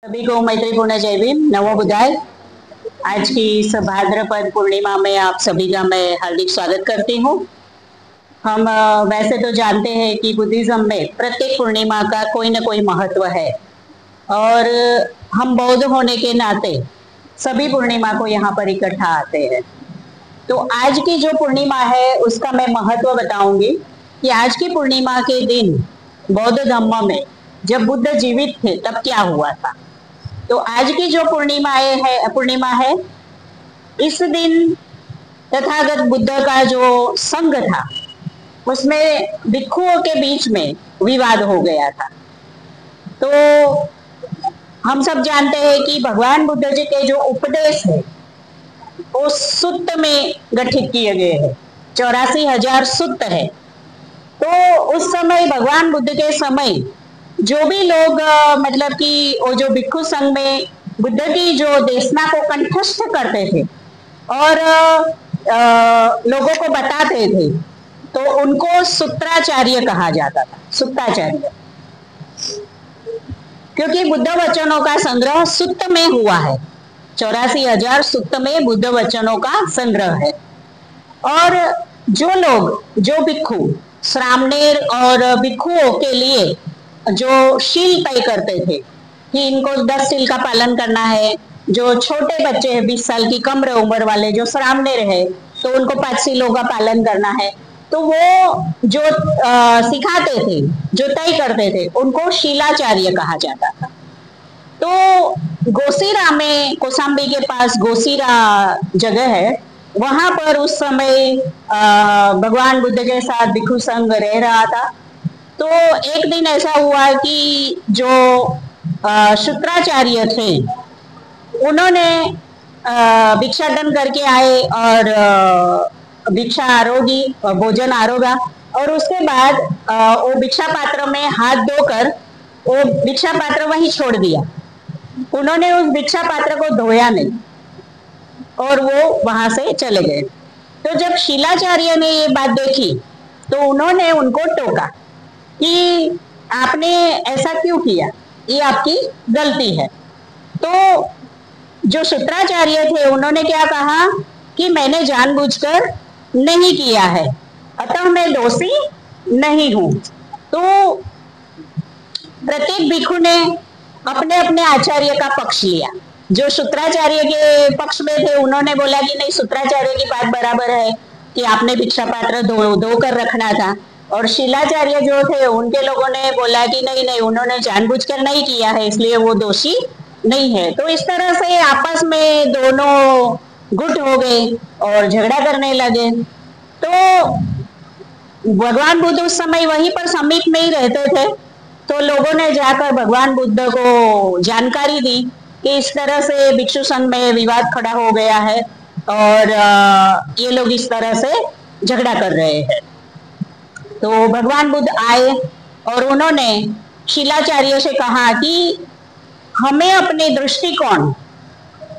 सभी को मैत्रीपूर्ण जय भीम, नमो बुद्धाय। आज की इस भाद्रपद पूर्णिमा में आप सभी का मैं हार्दिक स्वागत करती हूँ। हम वैसे तो जानते हैं कि बुद्धिज्म में प्रत्येक पूर्णिमा का कोई ना कोई महत्व है और हम बौद्ध होने के नाते सभी पूर्णिमा को यहाँ पर इकट्ठा आते हैं। तो आज की जो पूर्णिमा है उसका मैं महत्व बताऊंगी कि आज की पूर्णिमा के दिन बौद्ध धर्म में जब बुद्ध जीवित थे तब क्या हुआ था। तो आज की जो पूर्णिमा है इस दिन तथागत बुद्ध का जो संघ था उसमें भिक्षुओं के बीच में विवाद हो गया था। तो हम सब जानते हैं कि भगवान बुद्ध जी के जो उपदेश है वो सूक्त में गठित किए गए हैं, 84,000 सूक्त है। तो उस समय भगवान बुद्ध के समय जो भी लोग मतलब कि वो जो भिक्षु संघ में बुद्ध की जो देशना को कंठस्थ करते थे और लोगों को बताते थे तो उनको सूत्राचार्य कहा जाता था। सूत्राचार्य क्योंकि बुद्ध वचनों का संग्रह सूक्त में हुआ है, 84,000 सूक्त में बुद्ध वचनों का संग्रह है। और जो लोग जो भिक्षु श्रामणेर और भिक्षुओं के लिए जो शील तय करते थे कि इनको 10 शील का पालन करना है, जो छोटे बच्चे हैं 20 साल की कम उम्र वाले जो श्रामणेर है तो उनको 5 शीलों का पालन करना है, तो वो जो सिखाते थे जो तय करते थे उनको शीलाचार्य कहा जाता था। तो गोसीरा में कौशाम्बी के पास गोसीरा जगह है, वहां पर उस समय भगवान बुद्ध के साथ भिक्षु संघ रह रहा था। तो एक दिन ऐसा हुआ कि जो शुक्राचार्य थे उन्होंने भिक्षाटन करके आए और भिक्षा आरोगी और भोजन आरोगा और उसके बाद वो भिक्षा पात्र में हाथ धोकर वो भिक्षा पात्र वहीं छोड़ दिया। उन्होंने उस भिक्षा पात्र को धोया नहीं और वो वहां से चले गए। तो जब शीलाचार्य ने ये बात देखी तो उन्होंने उनको टोका कि आपने ऐसा क्यों किया, ये आपकी गलती है। तो जो सूत्राचार्य थे उन्होंने क्या कहा कि मैंने जानबूझकर नहीं किया है, अतः मैं दोषी नहीं हूं। तो प्रत्येक भिक्षु ने अपने अपने आचार्य का पक्ष लिया। जो सूत्राचार्य के पक्ष में थे उन्होंने बोला कि नहीं, सूत्राचार्य की बात बराबर है कि आपने भिक्षा पात्र धो कर रखना था। और शीलाचार्य जो थे उनके लोगों ने बोला कि नहीं, उन्होंने जानबूझकर नहीं किया है इसलिए वो दोषी नहीं है। तो इस तरह से आपस में दोनों गुट हो गए और झगड़ा करने लगे। तो भगवान बुद्ध उस समय वहीं पर समीप में ही रहते थे, तो लोगों ने जाकर भगवान बुद्ध को जानकारी दी कि इस तरह से भिक्षु संघ में विवाद खड़ा हो गया है और ये लोग इस तरह से झगड़ा कर रहे हैं। तो भगवान बुद्ध आए और उन्होंने शीलाचार्य से कहा कि हमें अपने दृष्टिकोण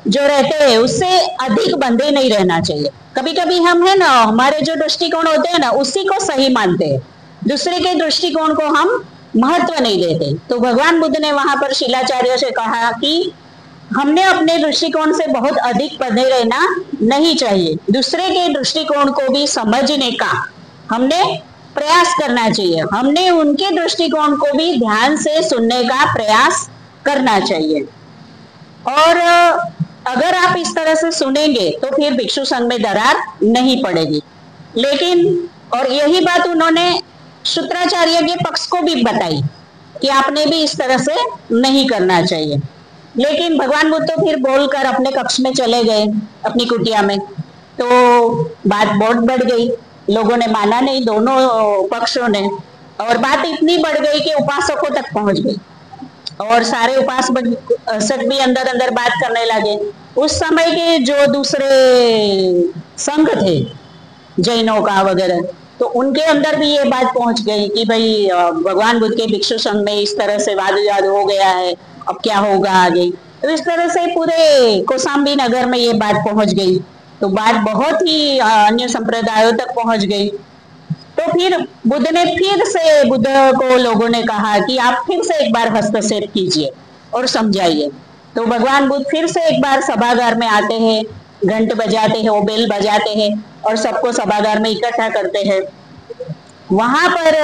जो रहते हैं उससे अधिक बंधे नहीं रहना चाहिए। कभी कभी हम है ना, हमारे जो दृष्टिकोण होते हैं ना उसी को सही मानते हैं, दूसरे के दृष्टिकोण को हम महत्व नहीं देते। तो भगवान बुद्ध ने वहां पर शीलाचार्य से कहा कि हमने अपने दृष्टिकोण से बहुत अधिक बंधे रहना नहीं चाहिए, दूसरे के दृष्टिकोण को भी समझने का हमने प्रयास करना चाहिए, हमने उनके दृष्टिकोण को भी ध्यान से सुनने का प्रयास करना चाहिए। और अगर आप इस तरह से सुनेंगे तो फिर भिक्षु संघ में दरार नहीं पड़ेगी। लेकिन और यही बात उन्होंने सूत्राचार्य के पक्ष को भी बताई कि आपने भी इस तरह से नहीं करना चाहिए। लेकिन भगवान बुद्ध तो फिर बोलकर अपने कक्ष में चले गए अपनी कुटिया में। तो बात बहुत बढ़ गई, लोगों ने माना नहीं, दोनों पक्षों ने, और बात इतनी बढ़ गई कि उपासकों तक पहुंच गई और सारे उपासक भी अंदर अंदर बात करने लगे। उस समय के जो दूसरे संघ थे जैनों का वगैरह, तो उनके अंदर भी ये बात पहुंच गई कि भाई भगवान बुद्ध के भिक्षु संघ में इस तरह से वाद विवाद हो गया है, अब क्या होगा आगे। तो इस तरह से पूरे कौशाम्बी नगर में ये बात पहुंच गई। तो बात बहुत ही अन्य संप्रदायों तक पहुंच गई। तो फिर बुद्ध को लोगों ने कहा कि आप फिर से एक बार हस्तक्षेप कीजिए। और समझाइए। तो भगवान बुद्ध फिर से एक बार सभागार में आते हैं, घंट बजाते हैं, वो बेल बजाते हैं और सबको सभागार में इकट्ठा करते हैं। वहां पर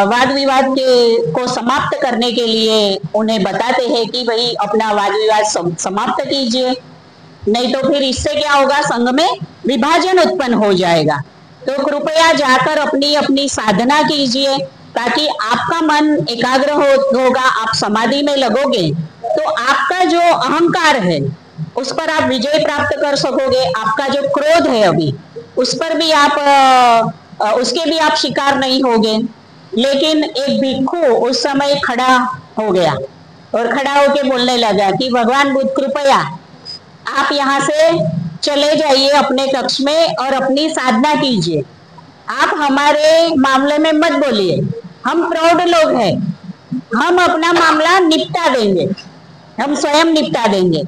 वाद विवाद के को समाप्त करने के लिए उन्हें बताते हैं कि भाई अपना वाद विवाद समाप्त कीजिए, नहीं तो फिर इससे क्या होगा, संघ में विभाजन उत्पन्न हो जाएगा। तो कृपया जाकर अपनी अपनी साधना कीजिए ताकि आपका मन एकाग्र होगा, आप समाधि में लगोगे तो आपका जो अहंकार है उस पर आप विजय प्राप्त कर सकोगे। आपका जो क्रोध है अभी उस पर भी आप उसके भी आप शिकार नहीं होगे। लेकिन एक भिक्षु उस समय खड़ा हो गया और खड़ा होके बोलने लगा कि भगवान बुद्ध कृपया आप यहाँ से चले जाइए अपने कक्ष में और अपनी साधना कीजिए, आप हमारे मामले में मत बोलिए, हम प्रौढ़ लोग हैं, हम अपना मामला निपटा देंगे, हम स्वयं निपटा देंगे।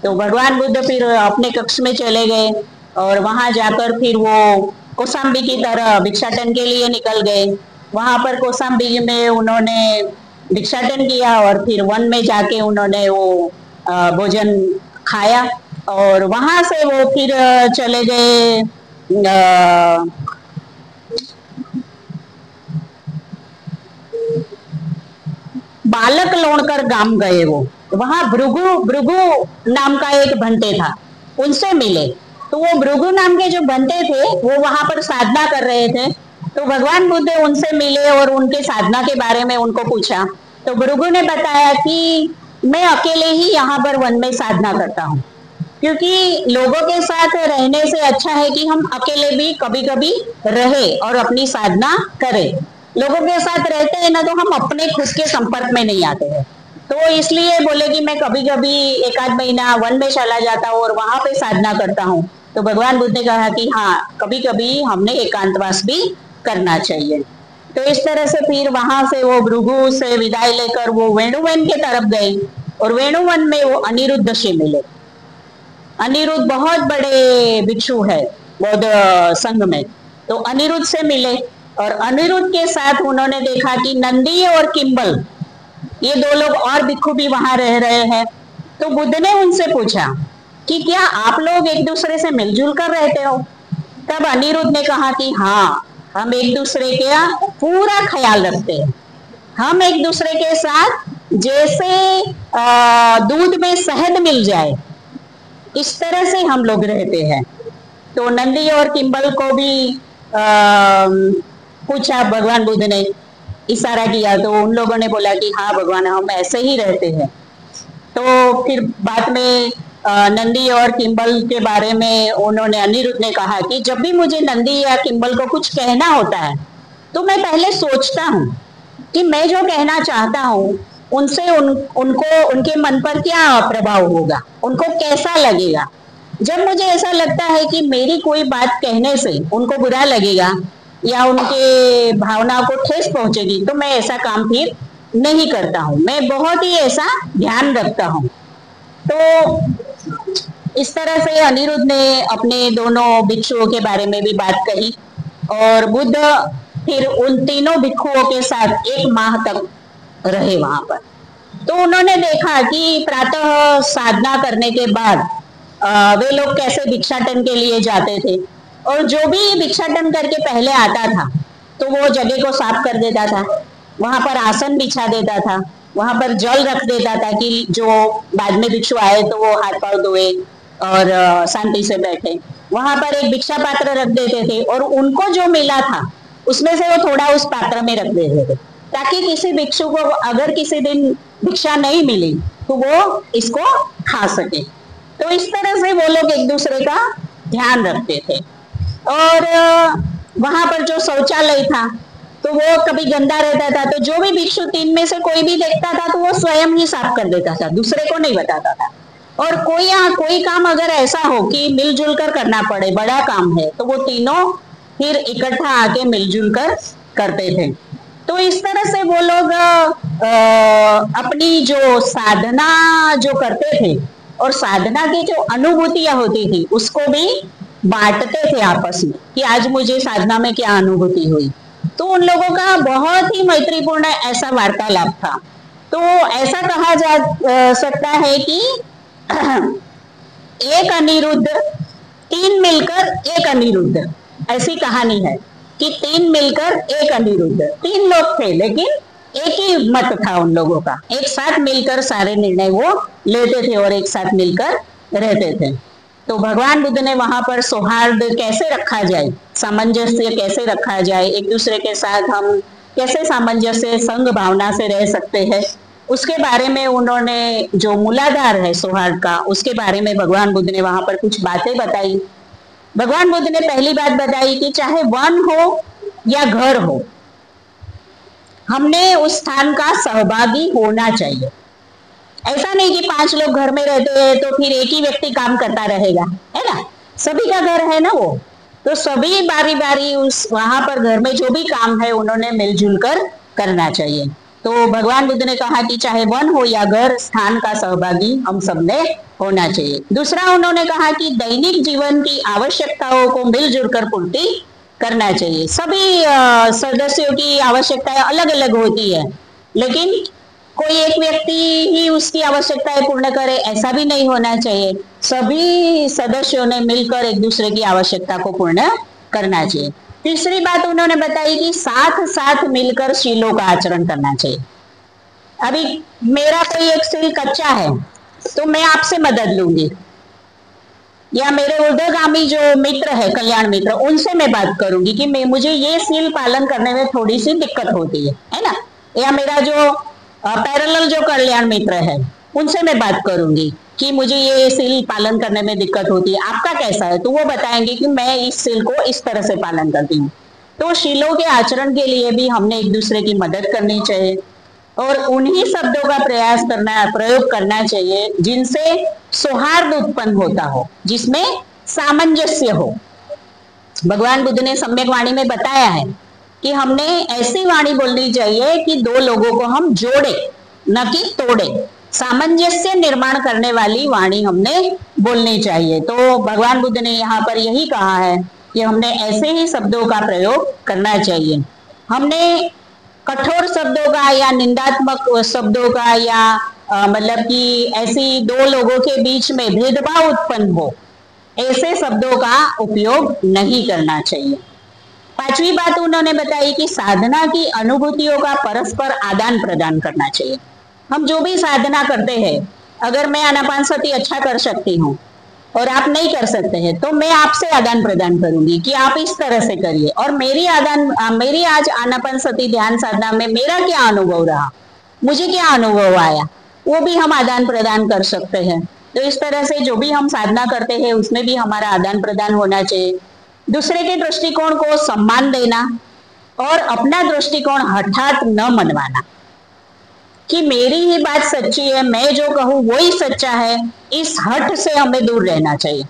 तो भगवान बुद्ध फिर अपने कक्ष में चले गए और वहां जाकर फिर वो कौशाम्बी की तरह भिक्षाटन के लिए निकल गए। वहां पर कौशाम्बी में उन्होंने भिक्षाटन किया और फिर वन में जाके उन्होंने वो भोजन खाया और वहां से वो फिर चले गए बालक लोणकर गांव गए। वो वहां भृगु भृगु नाम का एक भंते था, उनसे मिले। तो वो भृगु नाम के जो भंते थे वो वहां पर साधना कर रहे थे। तो भगवान बुद्ध उनसे मिले और उनके साधना के बारे में उनको पूछा। तो भृगु ने बताया कि मैं अकेले ही यहाँ पर वन में साधना करता हूँ, क्योंकि लोगों के साथ रहने से अच्छा है कि हम अकेले भी कभी कभी रहे और अपनी साधना करें। लोगों के साथ रहते हैं ना तो हम अपने खुद के संपर्क में नहीं आते हैं। तो इसलिए बोले कि मैं कभी कभी एक आध महीना वन में चला जाता हूँ और वहां पे साधना करता हूँ। तो भगवान बुद्ध ने कहा कि हाँ, कभी कभी हमने एकांतवास भी करना चाहिए। तो इस तरह से फिर वहां से वो भृगु से विदाई लेकर वो वेणुवन के तरफ गए और वेणुवन में वो अनिरुद्ध से मिले। अनिरुद्ध बहुत बड़े भिक्षु है बौद्ध संघ में। तो अनिरुद्ध से मिले और अनिरुद्ध के साथ उन्होंने देखा कि नंदी और किम्बल ये दो लोग और भिक्षु भी वहां रह रहे हैं। तो बुद्ध ने उनसे पूछा कि क्या आप लोग एक दूसरे से मिलजुल कर रहते हो? तब अनिरुद्ध ने कहा कि हाँ, हम एक दूसरे का पूरा ख्याल रखते हैं, हम एक दूसरे के साथ जैसे दूध में शहद मिल जाए इस तरह से हम लोग रहते हैं। तो नंदी और किम्बल को भी पूछा, भगवान बुद्ध ने इशारा किया तो उन लोगों ने बोला कि हाँ भगवान, हम ऐसे ही रहते हैं। तो फिर बाद में नंदी और किम्बल के बारे में उन्होंने अनिरुद्ध ने कहा कि जब भी मुझे नंदी या किम्बल को कुछ कहना होता है तो मैं पहले सोचता हूँ कि मैं जो कहना चाहता हूँ उनसे उनको उनके मन पर क्या प्रभाव होगा, उनको कैसा लगेगा। जब मुझे ऐसा लगता है कि मेरी कोई बात कहने से उनको बुरा लगेगा या उनके भावना को ठेस पहुंचेगी तो मैं ऐसा काम फिर नहीं करता हूँ, मैं बहुत ही ऐसा ध्यान रखता हूँ। तो इस तरह से अनिरुद्ध ने अपने दोनों भिक्षुओं के बारे में भी बात कही और बुद्ध फिर उन तीनों भिक्षुओं के साथ 1 माह तक रहे वहां पर। तो उन्होंने देखा कि प्रातः साधना करने के बाद वे लोग कैसे भिक्षाटन के लिए जाते थे और जो भी भिक्षाटन करके पहले आता था तो वो जगह को साफ कर देता था, वहां पर आसन बिछा देता था, वहां पर जल रख देता था कि जो बाद में भिक्षु आए तो वो हाथ पांव धोए और शांति से बैठे। वहां पर एक भिक्षा पात्र रख देते थे और उनको जो मिला था उसमें से वो थोड़ा उस पात्र में रख देते थे ताकि किसी भिक्षु को अगर किसी दिन भिक्षा नहीं मिली तो वो इसको खा सके। तो इस तरह से वो लोग एक दूसरे का ध्यान रखते थे। और वहां पर जो शौचालय था तो वो कभी गंदा रहता था तो जो भी भिक्षु 3 में से कोई भी देखता था तो वो स्वयं ही साफ कर देता था, दूसरे को नहीं बताता था। और कोई काम अगर ऐसा हो कि मिलजुल कर करना पड़े, बड़ा काम है, तो वो तीनों फिर इकट्ठा आके मिलजुल कर करते थे। तो इस तरह से वो लोग अपनी जो साधना जो करते थे और साधना की जो अनुभूतियां होती थी उसको भी बांटते थे आपस में कि आज मुझे साधना में क्या अनुभूति हुई। तो उन लोगों का बहुत ही मैत्रीपूर्ण ऐसा वार्तालाप था तो ऐसा कहा जा सकता है कि एक अनिरुद्ध, तीन मिलकर एक अनिरुद्ध, ऐसी कहानी है कि तीन मिलकर एक अनिरुद्ध, तीन लोग थे लेकिन एक ही मत था उन लोगों का, एक साथ मिलकर सारे निर्णय वो लेते थे और एक साथ मिलकर रहते थे। तो भगवान बुद्ध ने वहां पर सौहार्द कैसे रखा जाए, सामंजस्य कैसे रखा जाए, एक दूसरे के साथ हम कैसे सामंजस्य संग भावना से रह सकते हैं, उसके बारे में उन्होंने, जो मूलाधार है सौहार्द का, उसके बारे में भगवान बुद्ध ने वहां पर कुछ बातें बताई। भगवान बुद्ध ने पहली बात बताई कि चाहे वन हो या घर हो, हमने उस स्थान का सहभागी होना चाहिए। ऐसा नहीं कि 5 लोग घर में रहते हैं तो फिर एक ही व्यक्ति काम करता रहेगा, है ना, सभी का घर है ना वो, तो सभी बारी बारी उस वहां पर घर में जो भी काम है उन्होंने मिलजुल कर करना चाहिए। तो भगवान बुद्ध ने कहा कि चाहे वन हो या घर, स्थान का सहभागी हम सबने होना चाहिए। दूसरा उन्होंने कहा कि दैनिक जीवन की आवश्यकताओं को मिलजुल कर पूर्ति करना चाहिए। सभी सदस्यों की आवश्यकताएं अलग अलग होती है, लेकिन कोई एक व्यक्ति ही उसकी आवश्यकताएं पूर्ण करे ऐसा भी नहीं होना चाहिए। सभी सदस्यों ने मिलकर एक दूसरे की आवश्यकता को पूर्ण करना चाहिए। तीसरी बात उन्होंने बताई कि साथ साथ मिलकर शीलों का आचरण करना चाहिए। अभी मेरा कोई एक शील कच्चा है तो मैं आपसे मदद लूंगी, या मेरे ऊर्ध्वगामी जो मित्र है, कल्याण मित्र, उनसे मैं बात करूंगी कि मुझे ये शील पालन करने में थोड़ी सी दिक्कत होती है ना, या मेरा जो पैरेलल जो कल्याण मित्र है उनसे मैं बात करूंगी कि मुझे ये शील पालन करने में दिक्कत होती है, आपका कैसा है, तो वो बताएंगे कि मैं इस शील को इस तरह से पालन करती हूँ। तो शीलों के आचरण के लिए भी हमने एक दूसरे की मदद करनी चाहिए और उन्हीं शब्दों का प्रयोग करना चाहिए जिनसे सौहार्द उत्पन्न होता हो, जिसमें सामंजस्य हो। भगवान बुद्ध ने सम्यक वाणी में बताया है कि हमने ऐसी वाणी बोलनी चाहिए कि दो लोगों को हम जोड़े, न कि तोड़े। सामंजस्य निर्माण करने वाली वाणी हमने बोलनी चाहिए। तो भगवान बुद्ध ने यहाँ पर यही कहा है कि हमने ऐसे ही शब्दों का प्रयोग करना चाहिए। हमने कठोर शब्दों का या निंदात्मक शब्दों का या मतलब कि ऐसी दो लोगों के बीच में भेदभाव उत्पन्न हो, ऐसे शब्दों का उपयोग नहीं करना चाहिए। पांचवी बात उन्होंने बताई कि साधना की अनुभूतियों का परस्पर आदान प्रदान करना चाहिए। हम जो भी साधना करते हैं, अगर मैं आनापानसती अच्छा कर सकती हूँ और आप नहीं कर सकते हैं तो मैं आपसे आदान प्रदान करूंगी कि आप इस तरह से करिए, और मेरी आज आनापानसती ध्यान साधना में मेरा क्या अनुभव रहा, मुझे क्या अनुभव आया, वो भी हम आदान प्रदान कर सकते हैं। तो इस तरह से जो भी हम साधना करते हैं उसमें भी हमारा आदान प्रदान होना चाहिए। दूसरे के दृष्टिकोण को सम्मान देना और अपना दृष्टिकोण हठात न मनवाना कि मेरी ही बात सच्ची है, मैं जो कहूँ वो ही सच्चा है, इस हठ से हमें दूर रहना चाहिए।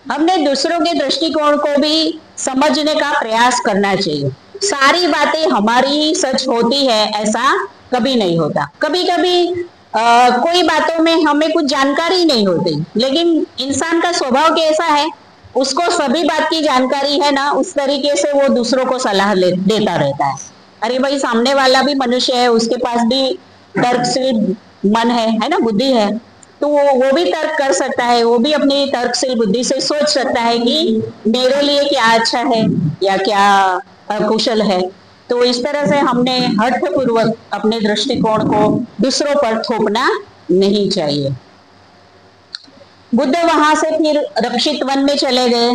हमने दूसरों के दृष्टिकोण को भी समझने का प्रयास करना चाहिए। सारी बातें हमारी ही सच होती है ऐसा कभी नहीं होता। कभी कभी कोई बातों में हमें कुछ जानकारी नहीं होती, लेकिन इंसान का स्वभाव कैसा है, उसको सभी बात की जानकारी है ना, उस तरीके से वो दूसरों को सलाह देता रहता है। अरे भाई, सामने वाला भी मनुष्य है, उसके पास भी तर्कशील मन है ना, बुद्धि है, तो वो भी तर्क कर सकता है, वो भी अपनी तर्कशील बुद्धि से सोच सकता है कि मेरे लिए क्या अच्छा है या क्या अकुशल है। तो इस तरह से हमने हठपूर्वक अपने दृष्टिकोण को दूसरों पर थोपना नहीं चाहिए। बुद्ध वहां से फिर रक्षित वन में चले गए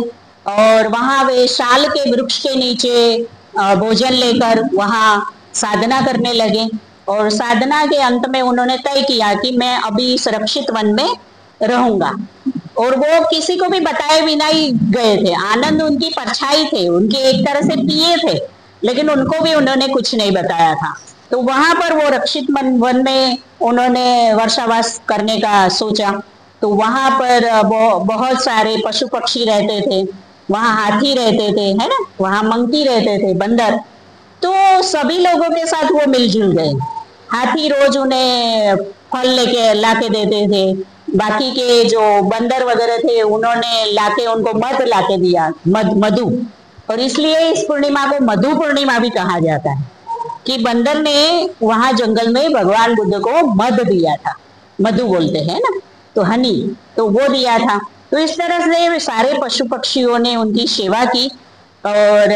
और वहां वे शाल के वृक्ष के नीचे भोजन लेकर वहां साधना करने लगे। और साधना के अंत में उन्होंने तय किया कि मैं अभी सुरक्षित वन में रहूंगा, और वो किसी को भी बताए बिना ही गए थे। आनंद उनकी परछाई थे, उनके एक तरह से पिए थे, लेकिन उनको भी उन्होंने कुछ नहीं बताया था। तो वहां पर वो रक्षित वन में उन्होंने वर्षावास करने का सोचा। तो वहां पर बहुत सारे पशु पक्षी रहते थे, वहां हाथी रहते थे, है ना, वहां मंकी रहते थे, बंदर। तो सभी लोगों के साथ वो मिलजुल गए। हाथी रोज उन्हें फल लेके लाके देते थे, बाकी के जो बंदर वगैरह थे उन्होंने लाके उनको मध लाके दिया, मधु, और इसलिए इस पूर्णिमा को मधु पूर्णिमा भी कहा जाता है कि बंदर ने वहां जंगल में भगवान बुद्ध को मध दिया था, मधु बोलते हैं ना, तो हनी, तो वो दिया था। तो इस तरह से सारे पशु पक्षियों ने उनकी सेवा की। और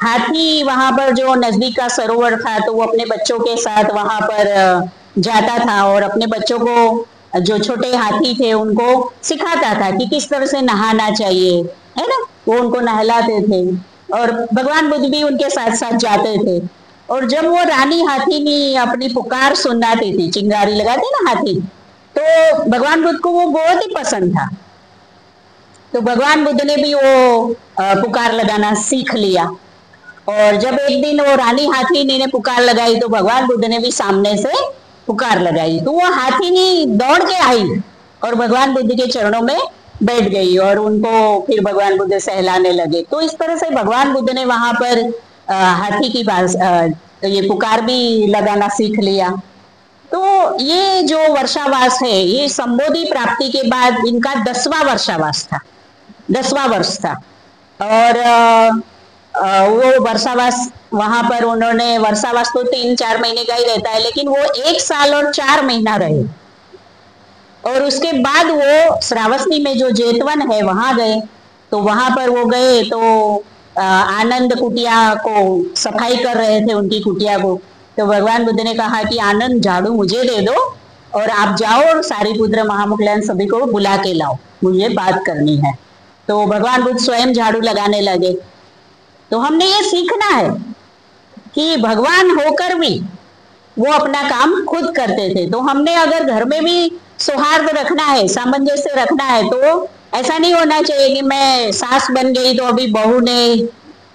हाथी वहां पर जो नजदीक का सरोवर था, तो वो अपने बच्चों के साथ वहां पर जाता था और अपने बच्चों को, जो छोटे हाथी थे, उनको सिखाता था कि किस तरह से नहाना चाहिए, है ना, वो उनको नहलाते थे। और भगवान बुद्ध भी उनके साथ साथ जाते थे। और जब वो रानी हाथी अपनी पुकार सुनाती थी, चिंगारी लगाते ना हाथी, तो भगवान बुद्ध को वो बहुत ही पसंद था। तो भगवान बुद्ध ने भी वो पुकार लगाना सीख लिया। और जब एक दिन वो रानी हाथी ने पुकार लगाई, तो भगवान बुद्ध ने भी सामने से पुकार लगाई, तो वो हाथी दौड़ के आई और भगवान बुद्ध के चरणों में बैठ गई और उनको फिर भगवान बुद्ध सहलाने लगे। तो इस तरह से भगवान बुद्ध ने वहां पर हाथी की ये पुकार भी लगाना सीख लिया। तो ये जो वर्षावास है, ये संबोधि प्राप्ति के बाद इनका 10वां वर्षावास था, 10वां वर्ष था। और वो वर्षावास, वहां पर उन्होंने, वर्षावास तो 3-4 महीने का ही रहता है, लेकिन वो 1 साल और 4 महीना रहे। और उसके बाद वो श्रावस्ती में जो जेतवन है वहां गए। तो वहां पर वो गए तो आनंद कुटिया को सफाई कर रहे थे, उनकी कुटिया को। तो भगवान बुद्ध ने कहा कि आनंद, झाड़ू मुझे दे दो और आप जाओ और सारिपुत्र, महामुखलायन सभी को बुला के लाओ, मुझे बात करनी है। तो भगवान बुद्ध स्वयं झाड़ू लगाने लगे। तो हमने ये सीखना है कि भगवान होकर भी वो अपना काम खुद करते थे। तो हमने अगर घर में भी सौहार्द रखना है, सामंजस्य रखना है, तो ऐसा नहीं होना चाहिए कि मैं सास बन गई तो अभी बहू ने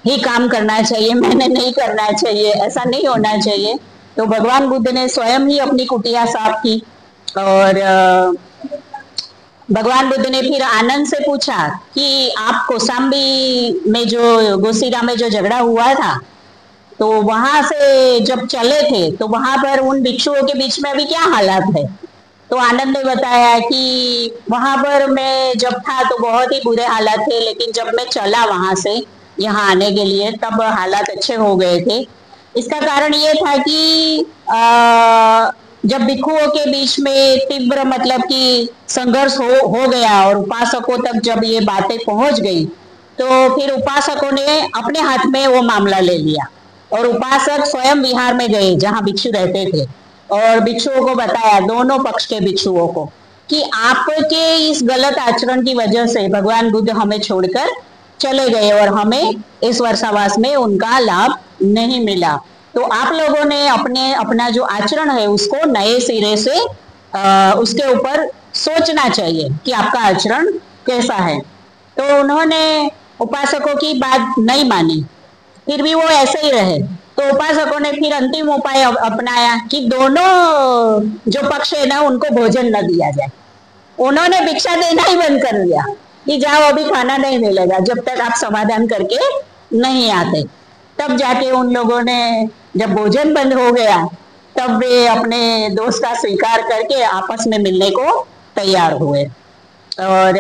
ही काम करना चाहिए, मैंने नहीं करना चाहिए, ऐसा नहीं होना चाहिए। तो भगवान बुद्ध ने स्वयं ही अपनी कुटिया साफ की। और भगवान बुद्ध ने फिर आनंद से पूछा कि आप कौशाम्बी में जो गोसीरा में जो झगड़ा हुआ था, तो वहां से जब चले थे तो वहां पर उन भिक्षुओं के बीच में अभी क्या हालात है। तो आनंद ने बताया कि वहां पर मैं जब था तो बहुत ही बुरे हालात थे, लेकिन जब मैं चला वहां से यहाँ आने के लिए तब हालात अच्छे हो गए थे। इसका कारण ये था कि जब भिक्षुओं के बीच में तीव्र, मतलब कि संघर्ष हो गया और उपासकों तक जब ये बातें पहुंच गई, तो फिर उपासकों ने अपने हाथ में वो मामला ले लिया और उपासक स्वयं विहार में गए जहां भिक्षु रहते थे और भिक्षुओं को बताया, दोनों पक्ष के भिक्षुओं को, कि आपके इस गलत आचरण की वजह से भगवान बुद्ध हमें छोड़कर चले गए और हमें इस वर्षावास में उनका लाभ नहीं मिला। तो आप लोगों ने अपना जो आचरण है उसको नए सिरे से उसके ऊपर सोचना चाहिए कि आपका आचरण कैसा है। तो उन्होंने उपासकों की बात नहीं मानी, फिर भी वो ऐसे ही रहे। तो उपासकों ने फिर अंतिम उपाय अपनाया कि दोनों जो पक्ष है ना, उनको भोजन न दिया जाए। उन्होंने भिक्षा देना ही बंद कर दिया कि जाओ, अभी खाना नहीं मिलेगा जब तक आप समाधान करके नहीं आते। तब जाके उन लोगों ने, जब भोजन बंद हो गया, तब वे अपने दोस्त का स्वीकार करके आपस में मिलने को तैयार हुए। और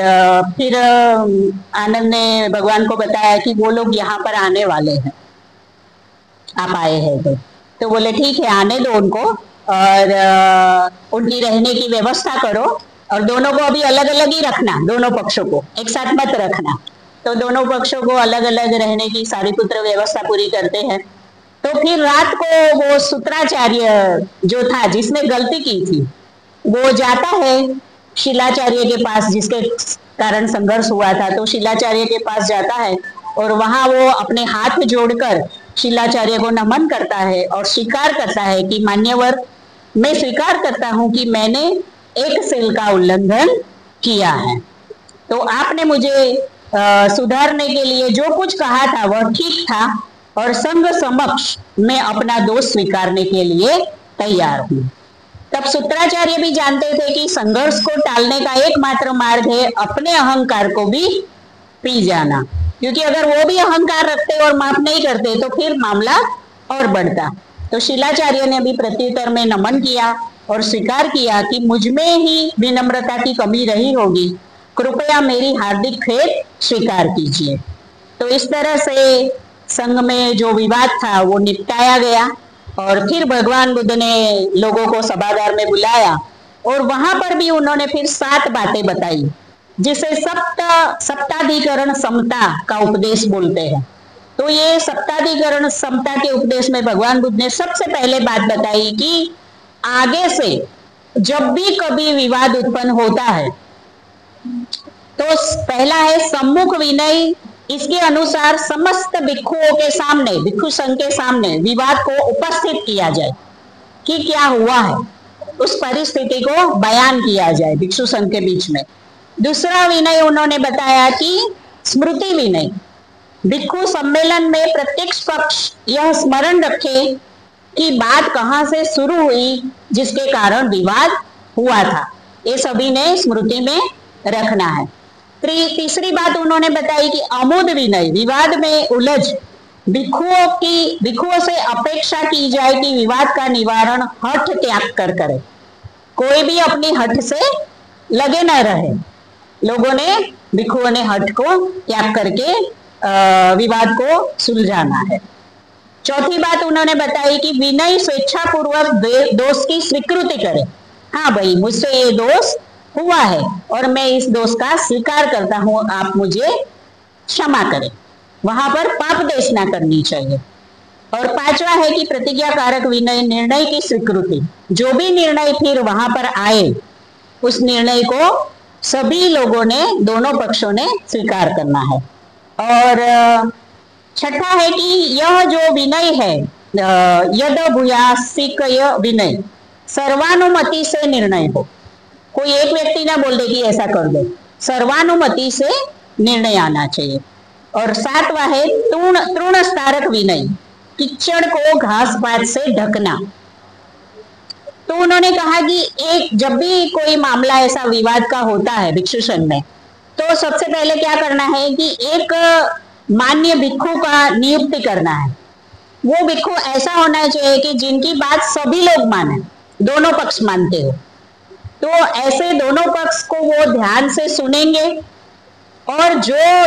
फिर आनंद ने भगवान को बताया कि वो लोग यहाँ पर आने वाले हैं, आप आए हैं। तो बोले ठीक है, आने दो उनको और उनकी रहने की व्यवस्था करो और दोनों को अभी अलग अलग ही रखना, दोनों पक्षों को एक साथ मत रखना। तो दोनों पक्षों को अलग अलग रहने की सारिपुत्र व्यवस्था पूरी करते हैं। तो फिर रात को वो सूत्राचार्य जो था, जिसने गलती की थी, वो जाता है शिलाचार्य के पास, जिसके कारण संघर्ष हुआ था। तो शिलाचार्य के पास जाता है और वहां वो अपने हाथ जोड़कर शिलाचार्य को नमन करता है और स्वीकार करता है कि मान्यवर, मैं स्वीकार करता हूं कि मैंने एक सील का उल्लंघन किया है। तो आपने मुझे सुधारने के लिए जो कुछ कहा था वह ठीक था और संघ समक्ष मैं अपना दोष स्वीकारने के लिए तैयार हूं। तब सूत्राचार्य भी जानते थे कि संघर्ष को टालने का एकमात्र मार्ग है अपने अहंकार को भी पी जाना, क्योंकि अगर वो भी अहंकार रखते और माफ नहीं करते तो फिर मामला और बढ़ता। तो शिलाचार्य ने भी प्रत्युत्तर में नमन किया और स्वीकार किया कि मुझ में ही विनम्रता की कमी रही होगी, कृपया मेरी हार्दिक खेद स्वीकार कीजिए। तो इस तरह से संघ में जो विवाद था वो निपटाया गया और फिर भगवान बुद्ध ने लोगों को सभागार में बुलाया और वहां पर भी उन्होंने फिर 7 बातें बताई, जिसे सप्ताधिकरण समता का उपदेश बोलते हैं। तो ये सप्ताधिकरण समता के उपदेश में भगवान बुद्ध ने सबसे पहले बात बताई कि आगे से जब भी कभी विवाद उत्पन्न होता है तो पहला है सम्मुख विनय। इसके अनुसार समस्त भिक्षुओं के सामने, भिक्षु संघ के सामने विवाद को उपस्थित किया जाए कि क्या हुआ है, उस परिस्थिति को बयान किया जाए भिक्षु संघ के बीच में। दूसरा विनय उन्होंने बताया कि स्मृति विनय। भिक्षु सम्मेलन में प्रत्येक पक्ष यह स्मरण रखे कि बात कहां से शुरू हुई जिसके कारण विवाद हुआ था, ये सभी ने स्मृति में रखना है। तीसरी बात उन्होंने बताई कि अमुद विनय। विवाद में उलझ भिक्षुओं से अपेक्षा की जाए कि विवाद का निवारण हठ त्याग कर करे, कोई भी अपनी हठ से लगे न रहे। लोगों ने, भिक्षुओं ने हठ को त्याग करके विवाद को सुलझाना है। चौथी बात उन्होंने बताई कि विनय स्वेच्छापूर्वक दोष की स्वीकृति करे। हाँ भाई, मुझसे ये दोष हुआ है और मैं इस दोष का स्वीकार करता हूं, आप मुझे क्षमा करें। वहां पर पाप देश ना करनी चाहिए। और पांचवा है कि प्रतिज्ञा कारक विनय, निर्णय की स्वीकृति। जो भी निर्णय फिर वहां पर आए उस निर्णय को सभी लोगों ने, दोनों पक्षों ने स्वीकार करना है। और छठा है कि यह जो विनय है, यद भूयासिकय विनय, सर्वानुमति से निर्णय हो। कोई एक व्यक्ति ना बोल दे कि ऐसा कर दो, सर्वानुमति से निर्णय आना चाहिए। और सातवां है तृण स्तारक विनय, कीचड़ को घास पात से ढकना। तो उन्होंने कहा कि जब भी कोई मामला ऐसा विवाद का होता है भिक्षु संघ में, तो सबसे पहले क्या करना है कि एक मान्य भिक्षु का नियुक्ति करना है। वो भिक्षु ऐसा होना चाहिए कि जिनकी बात सभी लोग माने, दोनों पक्ष मानते हो। तो ऐसे दोनों पक्ष को वो ध्यान से सुनेंगे और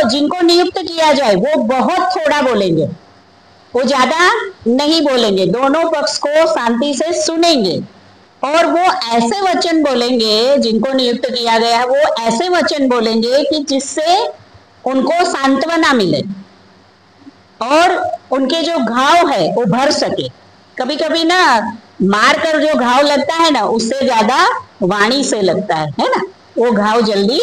जिनको नियुक्त किया जाए वो बहुत थोड़ा बोलेंगे, वो ज्यादा नहीं बोलेंगे, दोनों पक्ष को शांति से सुनेंगे और वो ऐसे वचन बोलेंगे, जिनको नियुक्त किया गया है वो ऐसे वचन बोलेंगे कि जिससे उनको सांत्वना मिले और उनके जो घाव है वो भर सके। कभी कभी ना मार कर जो घाव लगता है ना, उससे ज्यादा वाणी से लगता है ना, वो घाव जल्दी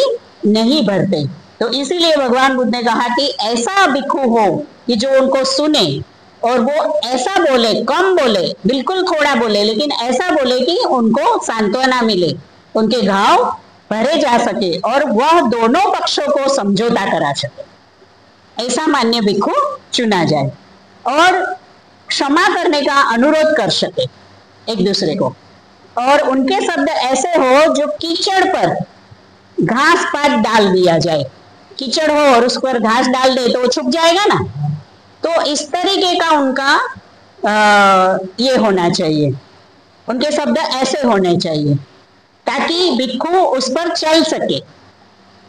नहीं भरते। तो इसीलिए भगवान बुद्ध ने कहा कि ऐसा भिक्षु हो कि जो उनको सुने और वो ऐसा बोले, कम बोले, बिल्कुल थोड़ा बोले, लेकिन ऐसा बोले कि उनको सांत्वना मिले, उनके घाव भरे जा सके और वह दोनों पक्षों को समझौता करा सके। ऐसा मान्य भिक्षु चुना जाए और क्षमा करने का अनुरोध कर सके एक दूसरे को। और उनके शब्द ऐसे हो जो कीचड़ पर घास पात डाल दिया जाए। कीचड़ हो और उस पर घास डाल दे तो वो छुप जाएगा ना। तो इस तरीके का उनका ये होना चाहिए, उनके शब्द ऐसे होने चाहिए ताकि भिक्षु उस पर चल सके,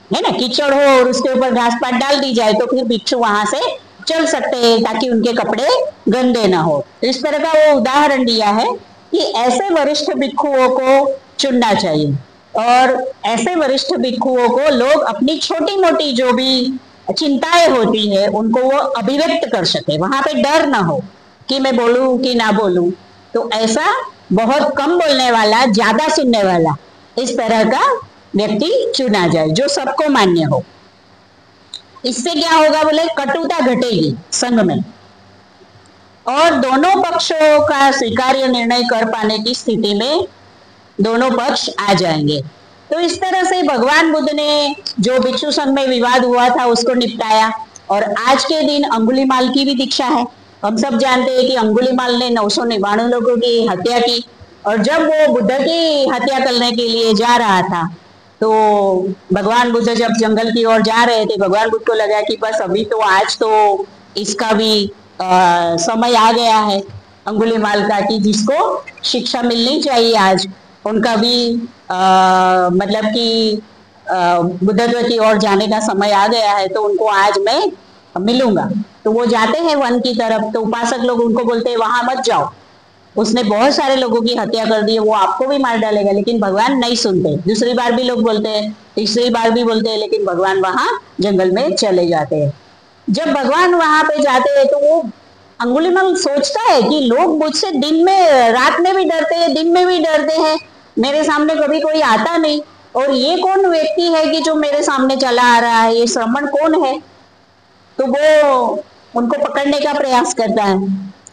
है ना। कीचड़ हो और उसके ऊपर घास पात डाल दी जाए तो फिर भिक्षु वहां से चल सकते हैं ताकि उनके कपड़े गंदे ना हो। इस तरह का वो उदाहरण दिया है कि ऐसे वरिष्ठ भिक्षुओं को चुनना चाहिए और ऐसे वरिष्ठ भिक्षुओं को लोग अपनी छोटी मोटी जो भी चिंताएं होती है उनको वो अभिव्यक्त कर सके, वहां पे डर ना हो कि मैं बोलूं कि ना बोलूं। तो ऐसा बहुत कम बोलने वाला, ज्यादा सुनने वाला, इस तरह का व्यक्ति चुना जाए जो सबको मान्य हो। इससे क्या होगा बोले, कटुता घटेगी संघ में और दोनों पक्षों का स्वीकार्य निर्णय कर पाने की स्थिति में दोनों पक्ष आ जाएंगे। तो इस तरह से भगवान बुद्ध ने जो भिक्षु संघ में विवाद हुआ था उसको निपटाया। और आज के दिन अंगुलीमाल की भी दीक्षा है। हम सब जानते हैं कि अंगुलीमाल ने 999 लोगों की हत्या की और जब वो बुद्ध की हत्या करने के लिए जा रहा था तो भगवान बुद्ध जब जंगल की ओर जा रहे थे, भगवान बुद्ध को लगा कि बस अभी तो आज तो इसका भी समय आ गया है अंगुलीमाल का कि जिसको शिक्षा मिलनी चाहिए आज, उनका भी मतलब कि बुद्धत्व की ओर जाने का समय आ गया है तो उनको आज मैं मिलूंगा। तो वो जाते हैं वन की तरफ, तो उपासक लोग उनको बोलते हैं वहां मत जाओ, उसने बहुत सारे लोगों की हत्या कर दी है, वो आपको भी मार डालेगा, लेकिन भगवान नहीं सुनते। दूसरी बार भी लोग बोलते हैं, तीसरी बार भी बोलते हैं, लेकिन भगवान वहां जंगल में चले जाते हैं। जब भगवान वहां पे जाते हैं तो वो अंगुलीमाल सोचता है कि लोग मुझसे दिन में रात में भी डरते हैं, दिन में भी डरते हैं, मेरे सामने कभी कोई आता नहीं, और ये कौन व्यक्ति है कि जो मेरे सामने चला आ रहा है, ये श्रमण कौन है। तो वो उनको पकड़ने का प्रयास करता है,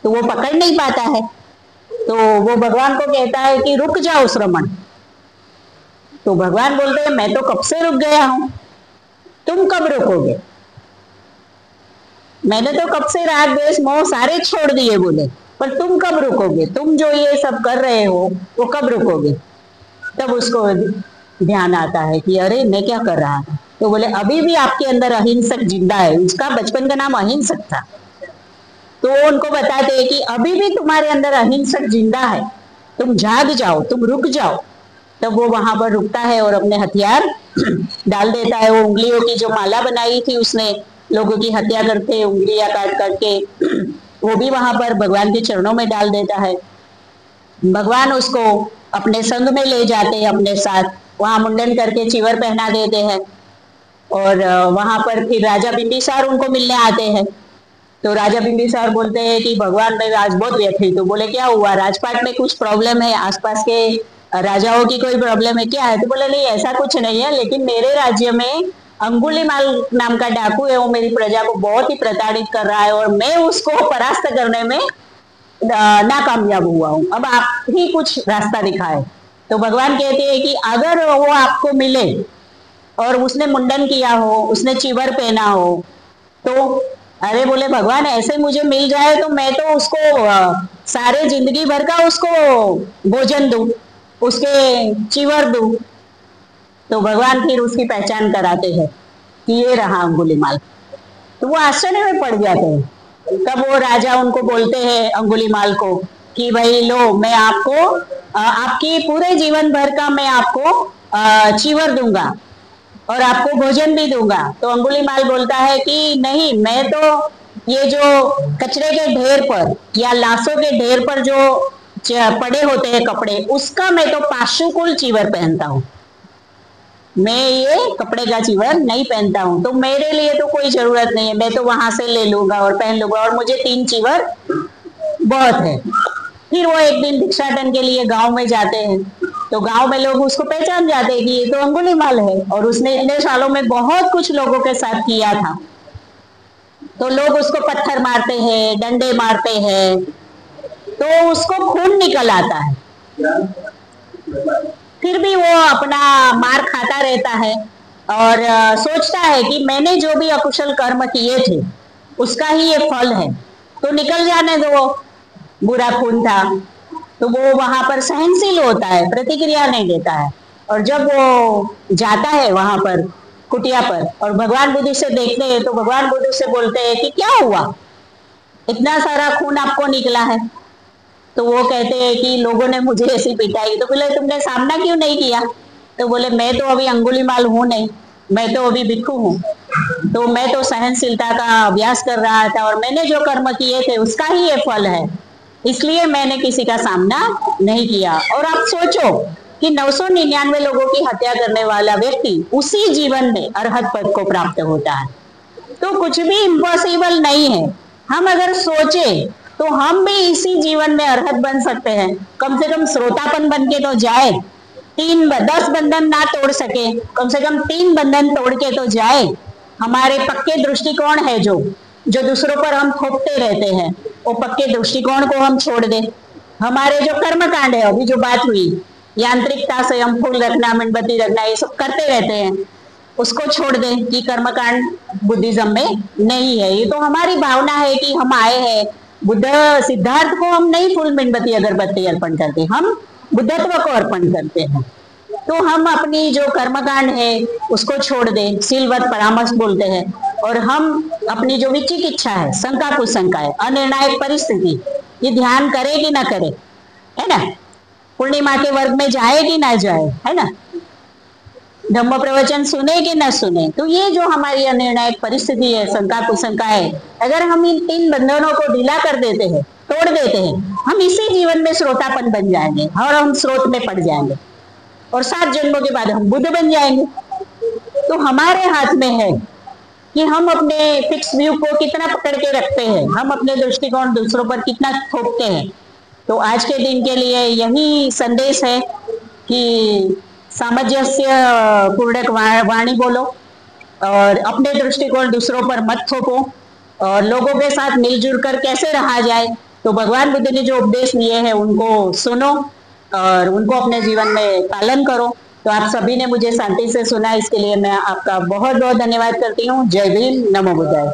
तो वो पकड़ नहीं पाता है। तो वो भगवान को कहता है कि रुक जाओ श्रमण। तो भगवान बोलते हैं मैं तो कब से रुक गया हूं, तुम कब रुकोगे। मैंने तो कब से राग द्वेष मोह सारे छोड़ दिए बोले, पर तुम कब रुकोगे, तुम जो ये सब कर रहे हो वो कब रुकोगे। तब उसको ध्यान आता है कि अरे मैं क्या कर रहा था। तो बोले अभी भी आपके अंदर अहिंसक जिंदा है, उसका बचपन का नाम अहिंसक था। तो वो उनको बताते हैं कि अभी भी तुम्हारे अंदर अहिंसक जिंदा है, तुम जाग जाओ, तुम रुक जाओ। तब वो वहां पर रुकता है और अपने हथियार डाल देता है। वो उंगलियों की जो माला बनाई थी उसने लोगों की हत्या करके उंगलियां काट काट के वो भी वहां पर भगवान के चरणों में डाल देता है। भगवान उसको अपने संग में ले जाते हैं, अपने साथ वहां मुंडन करके चीवर पहना देते हैं। और वहां पर फिर राजा बिंबिसार उनको मिलने आते हैं। तो राजा बिंबिसार बोलते हैं कि भगवान मैं आज बहुत व्यथित हूँ। बोले क्या हुआ, राजपाट में कुछ प्रॉब्लम है, आसपास के राजाओं की कोई प्रॉब्लम है क्या है। तो बोले नहीं ऐसा कुछ नहीं है, लेकिन मेरे राज्य में अंगुलीमाल नाम का डाकू है, वो मेरी प्रजा को बहुत ही प्रताड़ित कर रहा है और मैं उसको परास्त करने में नाकामयाब हुआ हूँ। अब आप ही कुछ रास्ता दिखाए। तो भगवान कहते हैं कि अगर वो आपको मिले और उसने मुंडन किया हो, उसने चीवर पहना हो, तो अरे बोले भगवान ऐसे मुझे मिल जाए तो मैं तो उसको सारे जिंदगी भर का उसको भोजन दूं, उसके चीवर दूं। तो भगवान फिर उसकी पहचान कराते हैं कि ये रहा अंगुलीमाल। तो वो आश्चर्य में पड़ जाते हैं। तब वो राजा उनको बोलते हैं अंगुलीमाल को कि भाई लो मैं आपको आपकी पूरे जीवन भर का मैं आपको चीवर दूंगा और आपको भोजन भी दूंगा। तो अंगुलीमाल बोलता है कि नहीं, मैं तो ये जो कचरे के ढेर पर या लाशों के ढेर पर जो पड़े होते हैं कपड़े, उसका मैं तो पाशुकुल चीवर पहनता हूँ, मैं ये कपड़े का चीवर नहीं पहनता हूँ। तो मेरे लिए तो कोई जरूरत नहीं है, मैं तो वहां से ले लूंगा और पहन लूंगा, और मुझे 3 चीवर बहुत है। फिर वो एक दिन भिक्षाटन के लिए गांव में जाते हैं। तो गांव में लोग उसको पहचान जाते हैं कि ये तो अंगुलीमाल है और उसने इतने सालों में बहुत कुछ लोगों के साथ किया था। तो लोग उसको पत्थर मारते हैं, डंडे मारते हैं, तो उसको खून निकल आता है। फिर भी वो अपना मार खाता रहता है और सोचता है कि मैंने जो भी अकुशल कर्म किए थे उसका ही ये फल है, तो निकल जाने दो, बुरा खून था। तो वो वहां पर सहनशील होता है, प्रतिक्रिया नहीं देता है। और जब वो जाता है वहां पर कुटिया पर और भगवान बुद्ध से देखते हैं, तो भगवान बुद्ध से बोलते हैं कि क्या हुआ, इतना सारा खून आपको निकला है। तो वो कहते हैं कि लोगों ने मुझे ऐसी पिटाई। तो बोले तुमने सामना क्यों नहीं किया। तो बोले मैं तो अभी अंगुलीमाल हूं नहीं, मैं तो अभी भिक्षु हूँ, तो मैं तो सहनशीलता का अभ्यास कर रहा था और मैंने जो कर्म किए थे उसका ही ये फल है, इसलिए मैंने किसी का सामना नहीं किया। और आप सोचो कि 999 लोगों की हत्या करने वाला व्यक्ति उसी जीवन में अरहत पद को प्राप्त होता है। तो कुछ भी इम्पॉसिबल नहीं है। हम अगर सोचे तो हम भी इसी जीवन में अरहत बन सकते हैं। कम से कम श्रोतापन बन के तो जाए, 10 बंधन ना तोड़ सके, कम से कम 3 बंधन तोड़ के तो जाए। हमारे पक्के दृष्टिकोण है जो दूसरों पर हम थोपते रहते हैं, वो पक्के दृष्टिकोण को हम छोड़ दें। हमारे जो कर्म कांड है, अभी जो बात हुई, यांत्रिकता से हम फूल रखना, मेणबत्ती रखना, ये सब करते रहते हैं, उसको छोड़ दें कि कर्मकांड बुद्धिज्म में नहीं है। ये तो हमारी भावना है कि हम आए हैं, बुद्ध सिद्धार्थ को हम नहीं फूल मेणबत्ती अगरबत्ती अर्पण करते, हम बुद्धत्व को अर्पण करते हैं। तो हम अपनी जो कर्मकांड है उसको छोड़ दें, सीलवत परामर्श बोलते हैं, और हम अपनी जो विचिकित्सा है, शंका कुशंका है, अनिर्णायक परिस्थिति, ये ध्यान करे कि ना करे, है ना, पूर्णिमा के वर्ग में जाए कि ना जाए, है ना, धम्म प्रवचन सुने कि न सुने। तो ये जो हमारी अनिर्णायक परिस्थिति है, शंका कुशंका है, अगर हम इन 3 बंधनों को ढीला कर देते हैं, तोड़ देते हैं, हम इसी जीवन में श्रोतापन बन जाएंगे और हम स्रोत में पड़ जाएंगे और 7 जन्मों के बाद हम बुद्ध बन जाएंगे। तो हमारे हाथ में है कि हम अपने फिक्स व्यू को कितना पकड़ के रखते हैं, हम अपने दृष्टिकोण दूसरों पर कितना थोपते हैं। तो आज के दिन के लिए यही संदेश है कि सामंजस्य पूर्वक वाणी बोलो और अपने दृष्टिकोण दूसरों पर मत थोपो और लोगों के साथ मिलजुल कर कैसे रहा जाए। तो भगवान बुद्ध ने जो उपदेश दिए हैं उनको सुनो और उनको अपने जीवन में पालन करो। तो आप सभी ने मुझे शांति से सुना, इसके लिए मैं आपका बहुत बहुत धन्यवाद करती हूँ। जय भीम, नमो बुद्धाय।